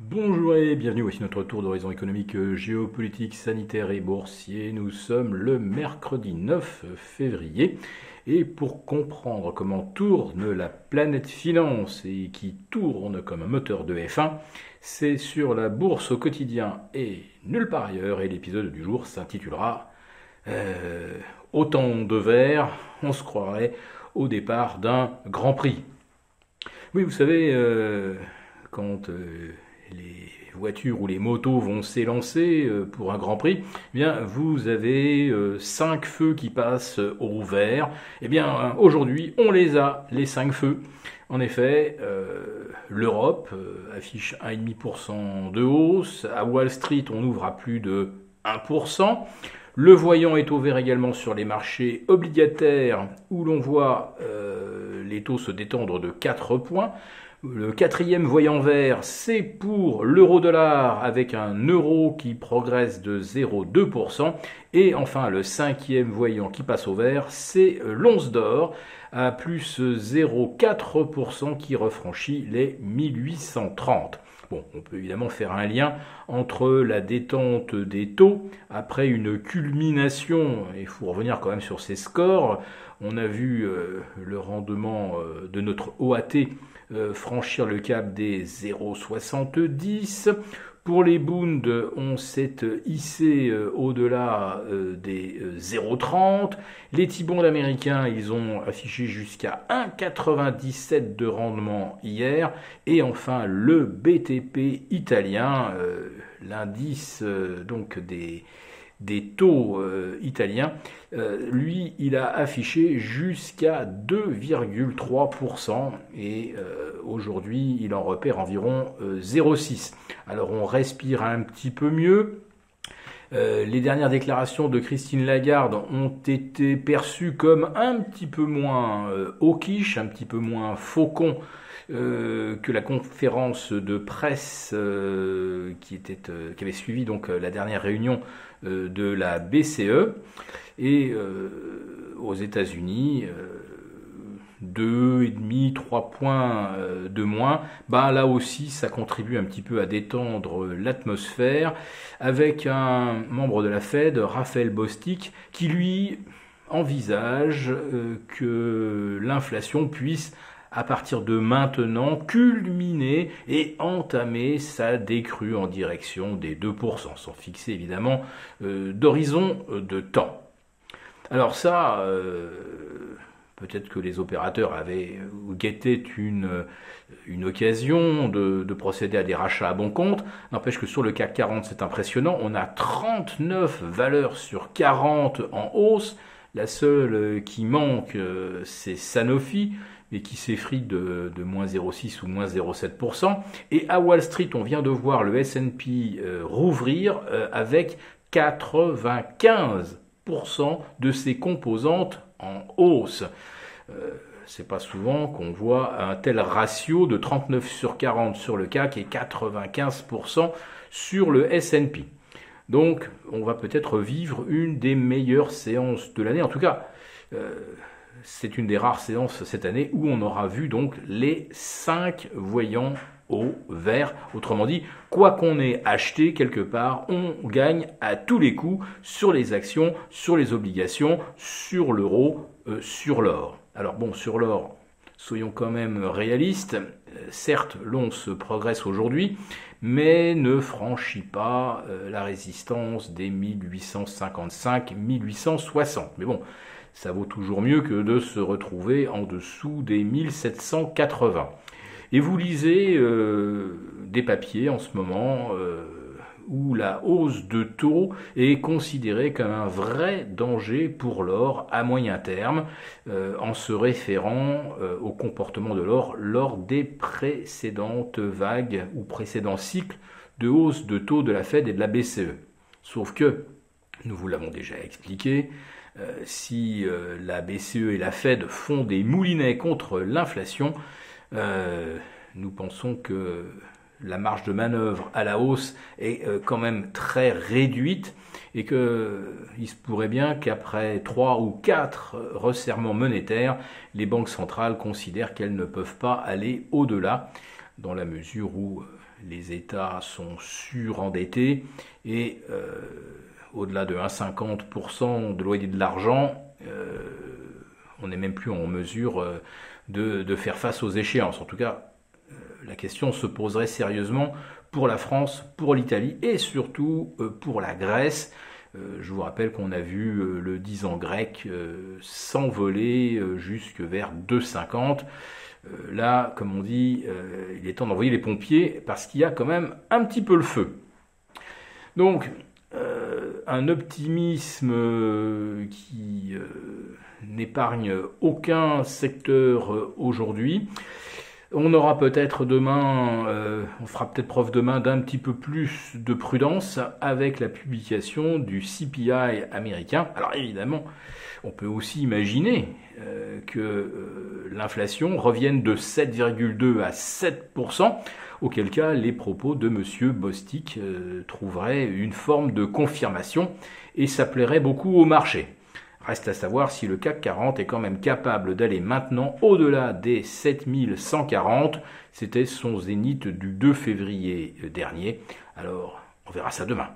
Bonjour et bienvenue, voici notre tour d'horizon économique, géopolitique, sanitaire et boursier. Nous sommes le mercredi 9 février et pour comprendre comment tourne la planète finance et qui tourne comme un moteur de F1, c'est sur la bourse au quotidien et nulle part ailleurs et l'épisode du jour s'intitulera Autant de verre, on se croirait au départ d'un Grand Prix. Oui, vous savez, quand les voitures ou les motos vont s'élancer pour un Grand Prix, eh bien vous avez 5 feux qui passent au vert. Eh bien aujourd'hui, on les a, les 5 feux. En effet, l'Europe affiche 1,5% de hausse. À Wall Street, on ouvre à plus de 1%. Le voyant est au vert également sur les marchés obligataires où l'on voit les taux se détendre de 4 points. Le quatrième voyant vert, c'est pour l'euro-dollar avec un euro qui progresse de 0,2%. Et enfin, le cinquième voyant qui passe au vert, c'est l'once d'or à plus 0,4% qui refranchit les 1830. Bon, on peut évidemment faire un lien entre la détente des taux après une culmination, et il faut revenir quand même sur ces scores. On a vu le rendement de notre OAT franchir le cap des 0,70. Pour les Bund, on s'est hissé au-delà des 0,30. Les T-bonds américains, ils ont affiché jusqu'à 1,97 de rendement hier. Et enfin, le BTP italien, l'indice donc des taux italiens, lui, il a affiché jusqu'à 2,3% et aujourd'hui, il en repère environ 0,6. Alors, on respire un petit peu mieux. Les dernières déclarations de Christine Lagarde ont été perçues comme un petit peu moins hawkish, un petit peu moins faucon que la conférence de presse qui avait suivi donc la dernière réunion de la BCE. Et aux États-Unis, 2,5, 3 points de moins, bah là aussi ça contribue un petit peu à détendre l'atmosphère, avec un membre de la Fed, Raphaël Bostic, qui lui envisage que l'inflation puisse à partir de maintenant culminer et entamer sa décrue en direction des 2%, sans fixer évidemment d'horizon de temps. Alors ça, peut-être que les opérateurs avaient guetté une occasion de procéder à des rachats à bon compte. N'empêche que sur le CAC 40, c'est impressionnant. On a 39 valeurs sur 40 en hausse. La seule qui manque, c'est Sanofi, mais qui s'effrite de moins 0,6 ou moins 0,7%. Et à Wall Street, on vient de voir le S&P rouvrir avec 95% de ses composantes en hausse. C'est pas souvent qu'on voit un tel ratio de 39 sur 40 sur le CAC et 95% sur le S&P. Donc, on va peut-être vivre une des meilleures séances de l'année. En tout cas, c'est une des rares séances cette année où on aura vu donc les 5 voyants au vert. Autrement dit, quoi qu'on ait acheté quelque part, on gagne à tous les coups sur les actions, sur les obligations, sur l'euro, sur l'or. Alors bon, sur l'or, soyons quand même réalistes. Certes, l'once progresse aujourd'hui, mais ne franchit pas la résistance des 1855-1860. Mais bon, ça vaut toujours mieux que de se retrouver en dessous des 1780. Et vous lisez des papiers en ce moment où la hausse de taux est considérée comme un vrai danger pour l'or à moyen terme, en se référant au comportement de l'or lors des précédentes vagues ou précédents cycles de hausse de taux de la Fed et de la BCE. Sauf que, nous vous l'avons déjà expliqué, si la BCE et la Fed font des moulinets contre l'inflation, nous pensons que la marge de manœuvre à la hausse est quand même très réduite et qu'il se pourrait bien qu'après 3 ou 4 resserrements monétaires, les banques centrales considèrent qu'elles ne peuvent pas aller au-delà, dans la mesure où les États sont surendettés et au-delà de 1,50% de loyer de l'argent, on n'est même plus en mesure de faire face aux échéances. En tout cas, la question se poserait sérieusement pour la France, pour l'Italie et surtout pour la Grèce. Je vous rappelle qu'on a vu le 10 ans grec s'envoler jusque vers 2,50. Là, comme on dit, il est temps d'envoyer les pompiers parce qu'il y a quand même un petit peu le feu. Donc, un optimisme qui n'épargne aucun secteur aujourd'hui. On aura peut-être demain, on fera peut-être preuve demain d'un petit peu plus de prudence avec la publication du CPI américain. Alors évidemment, on peut aussi imaginer que l'inflation revienne de 7,2 à 7%, auquel cas les propos de M. Bostic trouveraient une forme de confirmation et ça plairait beaucoup au marché. Reste à savoir si le CAC 40 est quand même capable d'aller maintenant au-delà des 7140. C'était son zénith du 2 février dernier. Alors, on verra ça demain.